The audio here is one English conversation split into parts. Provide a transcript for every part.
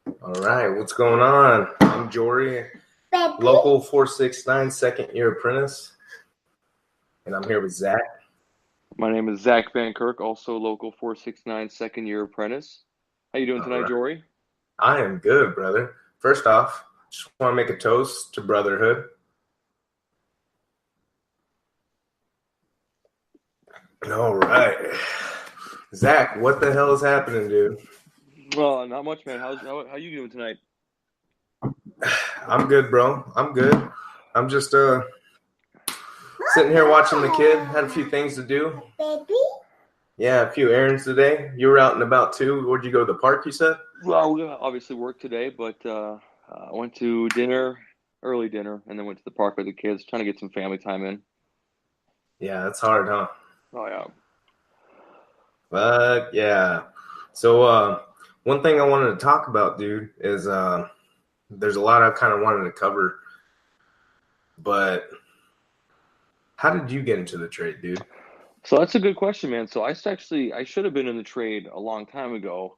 All right, what's going on? I'm Jory, local 469 second year apprentice, and I'm here with Zach. My name is Zach Van Kirk, also local 469 second year apprentice. How you doing All tonight, right. Jory? I am good, brother. First off, just want to make a toast to brotherhood. All right. Zach, what the hell is happening, dude? Well, not much, man. How you doing tonight? I'm good, bro. I'm good. I'm just sitting here watching the kid. Had a few things to do. Baby? Yeah, a few errands today. You were out and about too. Where'd you go to the park, you said? Well, we obviously worked today, but I went to early dinner, and then went to the park with the kids, trying to get some family time in. Yeah, that's hard, huh? Oh yeah. But yeah. So one thing I wanted to talk about, dude, is there's a lot I kind of wanted to cover, but how did you get into the trade, dude? So that's a good question, man. So I should have been in the trade a long time ago.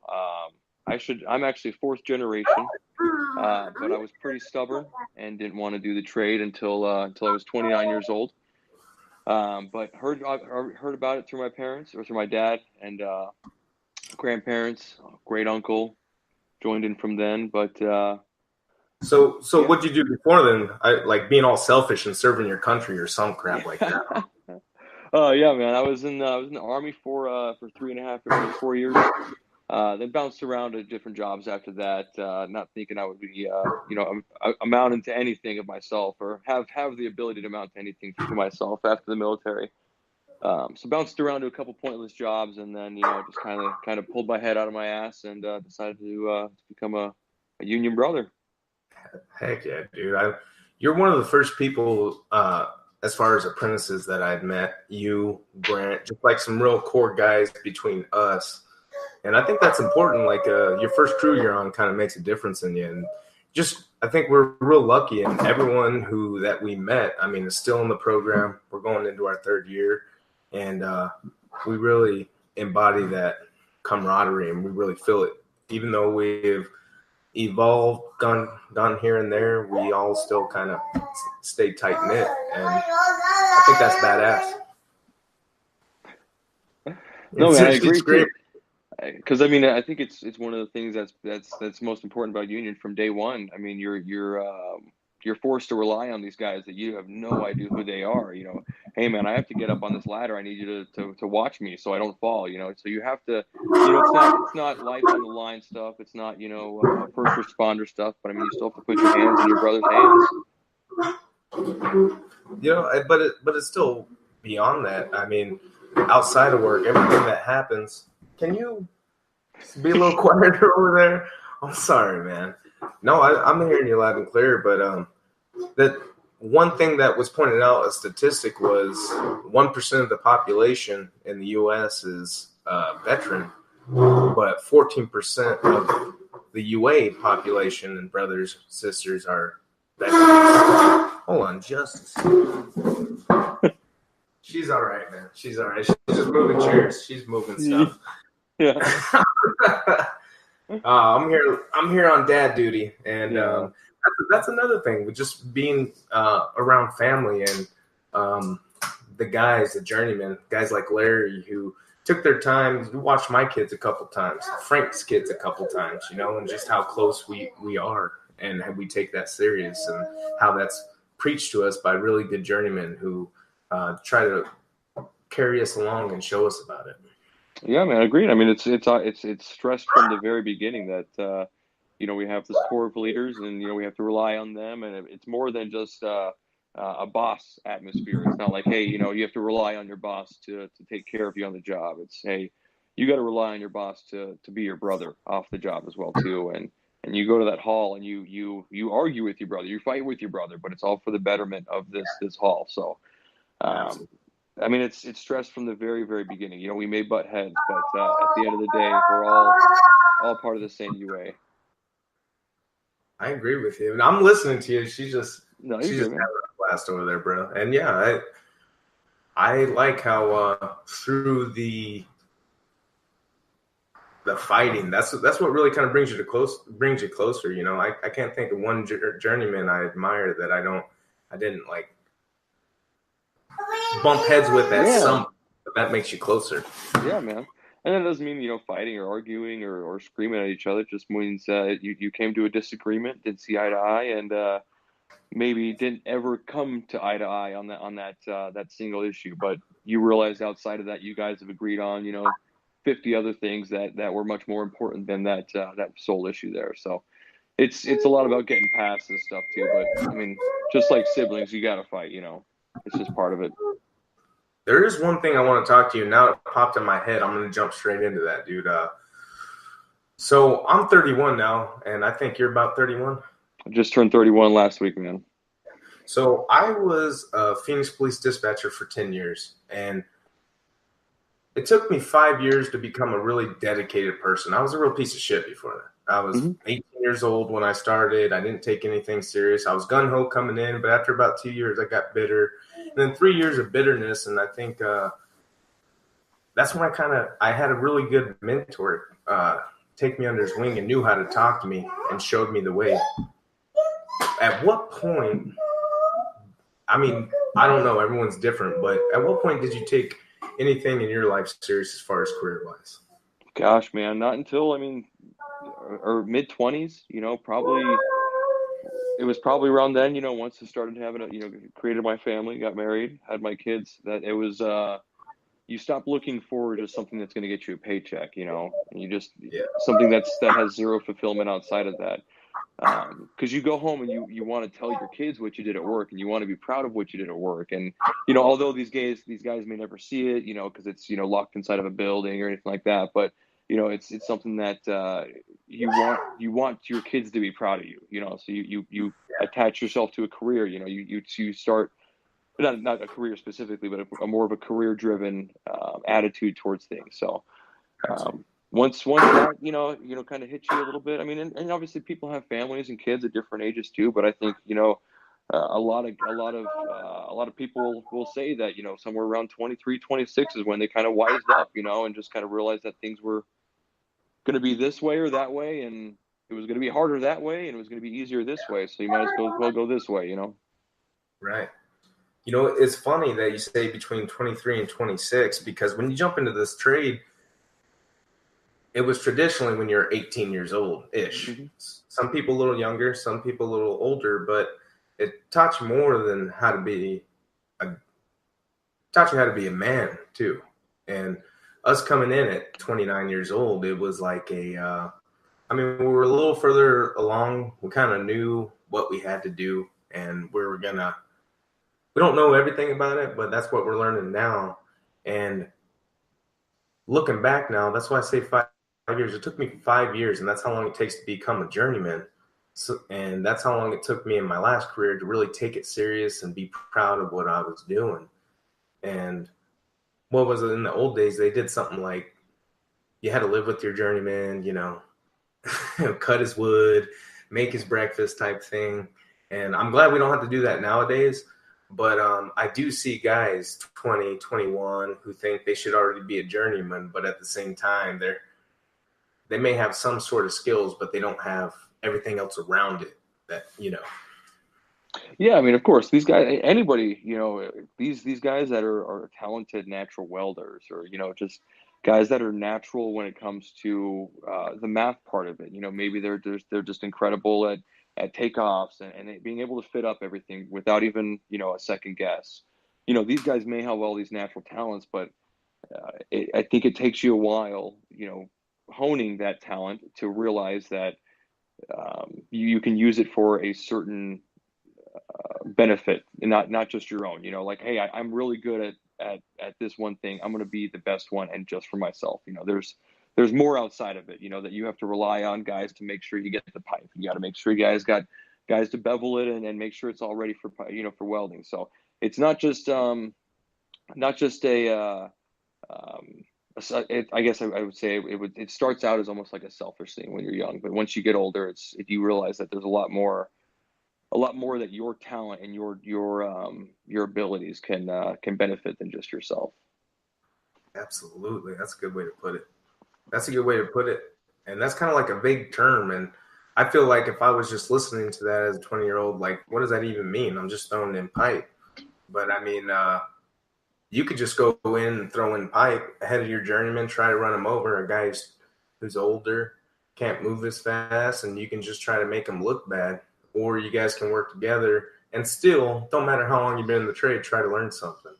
I'm actually fourth generation, but I was pretty stubborn and didn't want to do the trade until I was 29 years old. But heard about it through my parents or through my dad and grandparents, great uncle joined in from then. But So yeah, what'd you do before then? Like being all selfish and serving your country or some crap like that. yeah. Yeah, man. I was in the army for 3.5, almost 4 years. Then bounced around to different jobs after that, not thinking I would be, amounting to anything of myself or have the ability to amount to anything to myself after the military. So bounced around to a couple pointless jobs, and then just kind of pulled my head out of my ass and decided to become a union brother. Heck yeah, dude. You're one of the first people, as far as apprentices that I've met. You, Grant, just like some real core guys between us. And I think that's important. Like your first crew you're on kind of makes a difference in you. And just, I think we're real lucky. And everyone that we met, I mean, is still in the program. We're going into our third year. And we really embody that camaraderie and we really feel it. Even though we've evolved, gone here and there, we all still kind of stay tight knit, and I think that's badass. No, man, I It's agree great. too. Because I mean, I think it's one of the things that's most important about union from day one. I mean, you're forced to rely on these guys that you have no idea who they are. Hey man, I have to get up on this ladder. I need you to watch me so I don't fall. So you have to. It's not life on the line stuff. It's not first responder stuff. But I mean, you still have to put your hands in your brother's hands. But it's still beyond that. I mean, outside of work, everything that happens. Can you be a little quieter over there? I'm sorry, man. No, I'm hearing you loud and clear, but that one thing that was pointed out, a statistic was 1% of the population in the U.S. is veteran, but 14% of the UA population and brothers sisters are veterans. Hold on, just she's all right, man. She's all right. She's just moving chairs. She's moving stuff. Yeah. I'm here. I'm here on dad duty, and Yeah. that's another thing with just being around family and the guys, the journeymen, guys like Larry who took their time. You watched my kids a couple times, Frank's kids a couple times, and just how close we are, and how we take that serious, and how that's preached to us by really good journeymen who try to carry us along and show us about it. Yeah, man, agreed. I mean, it's stressed from the very beginning that we have this core of leaders, and we have to rely on them, and it's more than just a boss atmosphere. It's not like, hey, you have to rely on your boss to take care of you on the job. It's, hey, you got to rely on your boss to be your brother off the job as well too, and you go to that hall and you argue with your brother, you fight with your brother, but it's all for the betterment of this hall. So. Um, Absolutely. I mean, it's stressed from the very, very beginning. We may butt heads, but at the end of the day, we're all part of the same UA. I agree with you, and I'm listening to you. No, you're She's good, just man. having a blast over there, bro. And yeah, I like how through the the fighting. That's what really kind of brings you closer. You know, I can't think of one journeyman I admire that I didn't like bump heads with at Yeah, some. But that makes you closer. yeah, man. And that doesn't mean, fighting or arguing or screaming at each other. It just means you came to a disagreement, didn't see eye to eye, and maybe didn't ever come to eye on that single issue. But you realized outside of that, you guys have agreed on 50 other things that were much more important than that sole issue there. So it's a lot about getting past this stuff too. But I mean, just like siblings, you got to fight. It's just part of it. There is one thing I want to talk to you. Now it popped in my head. I'm going to jump straight into that, dude. So I'm 31 now, and I think you're about 31. I just turned 31 last week, man. So I was a Phoenix police dispatcher for 10 years, and it took me 5 years to become a really dedicated person. I was a real piece of shit before that. I was 18 years old when I started. I didn't take anything serious. I was gung-ho coming in, but after about 2 years, I got bitter. And then 3 years of bitterness, and I think that's when I had a really good mentor take me under his wing and knew how to talk to me and showed me the way. At what point, I mean, I don't know, everyone's different, but at what point did you take anything in your life serious as far as career-wise? Gosh, man, not until, or mid-20s, probably. It was probably around then, once I started having created my family, got married, had my kids, that it was, you stop looking forward to something that's going to get you a paycheck, and you just, something that has zero fulfillment outside of that. Because you go home and you want to tell your kids what you did at work, and you want to be proud of what you did at work. And, although these guys may never see it, because it's, locked inside of a building or anything like that, but it's something that you want your kids to be proud of you, so you attach yourself to a career, you start, not a career specifically, but a more of a career driven attitude towards things. So once that kind of hits you a little bit, I mean, and obviously people have families and kids at different ages too, but I think a lot of people will say that somewhere around 23, 26 is when they kind of wised up, and just kind of realized that things were going to be this way or that way, and it was going to be harder that way, and it was going to be easier this way, so you might as well go this way. Right. It's funny that you say between 23 and 26, because when you jump into this trade, it was traditionally when you're 18 years old ish. Mm-hmm. Some people a little younger, some people a little older, but it taught you more than how to be a man too. And us coming in at 29 years old, it was like we were a little further along. We kind of knew what we had to do, and we don't know everything about it, but that's what we're learning now. And looking back now, that's why I say 5 years. It took me 5 years, and that's how long it takes to become a journeyman. So, and that's how long it took me in my last career to really take it serious and be proud of what I was doing. And what was it in the old days? They did something like you had to live with your journeyman, cut his wood, make his breakfast type thing. And I'm glad we don't have to do that nowadays. But I do see guys 20, 21 who think they should already be a journeyman, but at the same time, they may have some sort of skills, but they don't have everything else around it that. Yeah, I mean, of course, these guys, anybody, these guys that are talented natural welders, or just guys that are natural when it comes to the math part of it. Maybe they're just incredible at takeoffs and being able to fit up everything without even a second guess. These guys may have all these natural talents, but I think it takes you a while, honing that talent to realize that you can use it for a certain benefit, and not just your own. Like, hey, I'm really good at this one thing. I'm going to be the best one, and just for myself. There's more outside of it. That you have to rely on guys to make sure you get the pipe. You got to make sure you guys got guys to bevel it and make sure it's all ready for for welding. So it's not just a I guess I would say it starts out as almost like a selfish thing when you're young, but once you get older, you realize that there's a lot more that your talent and your abilities can benefit than just yourself. Absolutely. That's a good way to put it. That's a good way to put it. And that's kind of like a vague term. And I feel like if I was just listening to that as a 20-year-old, like, what does that even mean? I'm just throwing in pipe. But I mean, you could just go in and throw in pipe ahead of your journeyman, try to run him over. A guy who's older, can't move as fast, and you can just try to make him look bad. Or you guys can work together and still, don't matter how long you've been in the trade, try to learn something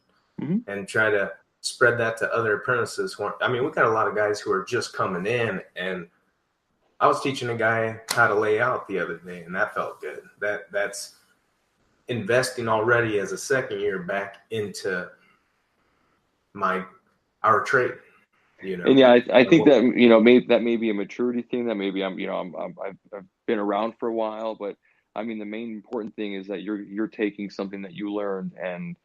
and try to spread that to other apprentices. I mean, we got a lot of guys who are just coming in, and I was teaching a guy how to lay out the other day, and that felt good. That's investing already as a second year back into our trade, you know. And yeah, I think that, you know, that may be a maturity thing. That maybe I've been around for a while, but I mean, the main important thing is that you're taking something that you learned, and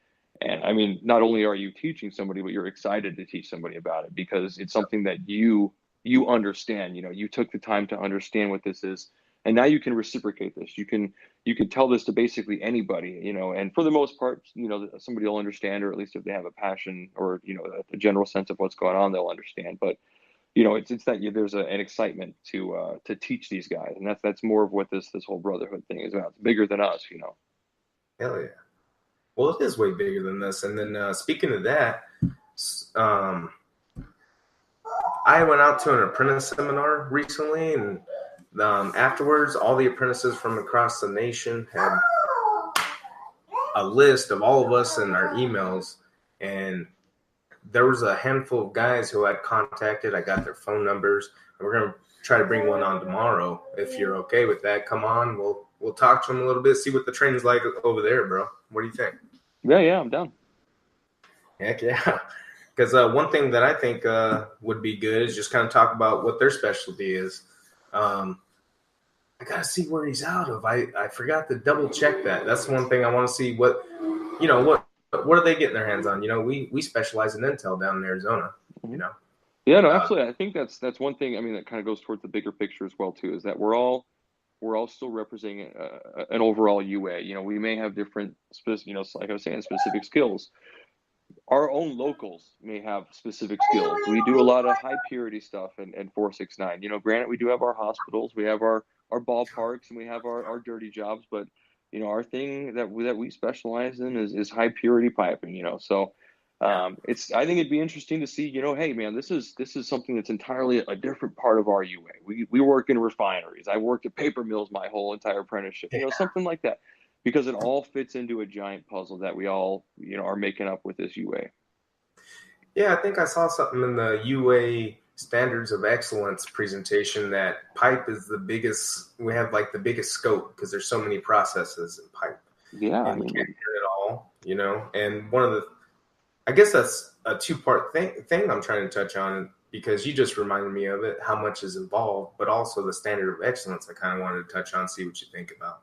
I mean, not only are you teaching somebody, but you're excited to teach somebody about it because it's something that you understand. You know, you took the time to understand what this is, and now you can reciprocate this. You can tell this to basically anybody, you know, and for the most part, you know, somebody will understand, or at least if they have a passion or, you know, a general sense of what's going on, they'll understand. But you know, it's that there's an excitement to teach these guys, and that's more of what this whole brotherhood thing is about. It's bigger than us, you know. Hell yeah. Well, it is way bigger than this. And then speaking of that, I went out to an apprentice seminar recently, and afterwards, all the apprentices from across the nation had a list of all of us in our emails, and there was a handful of guys who I'd contacted. I got their phone numbers. And we're gonna try to bring one on tomorrow. If you're okay with that, come on. We'll talk to them a little bit, see what the training's like over there, bro. What do you think? Yeah, I'm down. Heck yeah. Because one thing that I think would be good is just kind of talk about what their specialty is. I got to see where he's out of. I forgot to double check that. That's one thing I want to see what are they getting their hands on? You know, we specialize in intel down in Arizona, you know. Yeah, no, absolutely. I think that's one thing. I mean, that kind of goes towards the bigger picture as well too. Is that we're all still representing an overall UA. You know, we may have different, you know, like I was saying, specific skills. Our own locals may have specific skills. We do a lot of high purity stuff and 469. You know, granted, we do have our hospitals, we have our ballparks, and we have our dirty jobs. But you know, our thing that we specialize in is high purity piping. You know, so it's, I think it'd be interesting to see. You know, hey man, this is something that's entirely a different part of our UA. We work in refineries. I worked at paper mills my whole entire apprenticeship. You know, something like that, because it all fits into a giant puzzle that we all, you know, are making up with this UA. Yeah, I think I saw something in the UA Standards of Excellence presentation that pipe is the biggest. We have like the biggest scope because there's so many processes in pipe. Yeah, and you can't do it all, you know. And I guess that's a two-part thing I'm trying to touch on, because you just reminded me of it, how much is involved, but also the standard of excellence I kind of wanted to touch on, see what you think about.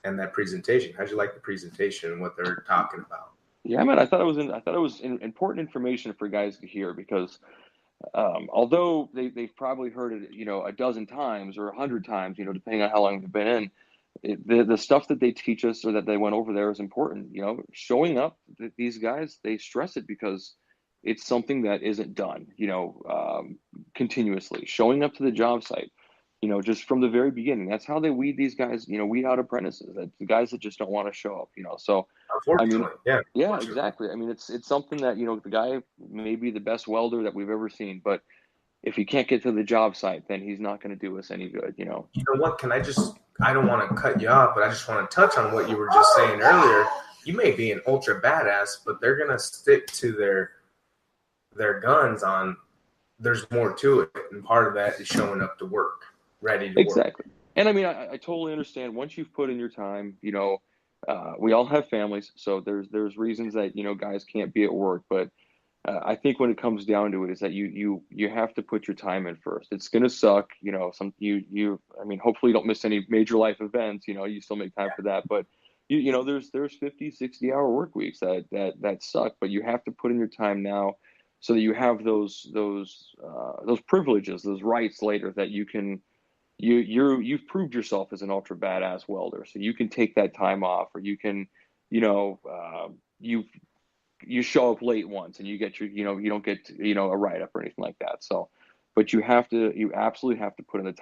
And that presentation, how'd you like the presentation and what they're talking about? Yeah, man, I thought it was important information for guys to hear, because although they've probably heard it, you know, a dozen times or 100 times, you know, depending on how long they've been in, the stuff that they teach us or that they went over there is important. You know, showing up, these guys, they stress it because it's something that isn't done, you know, continuously. Showing up to the job site, you know, just from the very beginning. That's how they weed these guys, you know, weed out apprentices, that the guys that just don't want to show up, you know. So, I mean, Unfortunately, yeah. yeah, exactly. I mean, it's something that, you know, the guy may be the best welder that we've ever seen, but if he can't get to the job site, then he's not going to do us any good, you know. You know what? I don't want to cut you off, but I just want to touch on what you were just saying earlier. You may be an ultra badass, but they're going to stick to their guns on there's more to it. And part of that is showing up to work, ready to work. Exactly. And I mean, I totally understand. Once you've put in your time, you know, we all have families, so there's reasons that, you know, guys can't be at work. But I think when it comes down to it, is that you have to put your time in first. It's gonna suck, you know. I mean, hopefully you don't miss any major life events. You know, you still make time for that. But you know, there's 50, 60 hour work weeks that suck. But you have to put in your time now, so that you have those privileges, those rights later, that you can. You've proved yourself as an ultra badass welder, so you can take that time off, or you can, you know, you show up late once and you get your, you know, you don't get, you know, a write up or anything like that. So but you absolutely have to put in the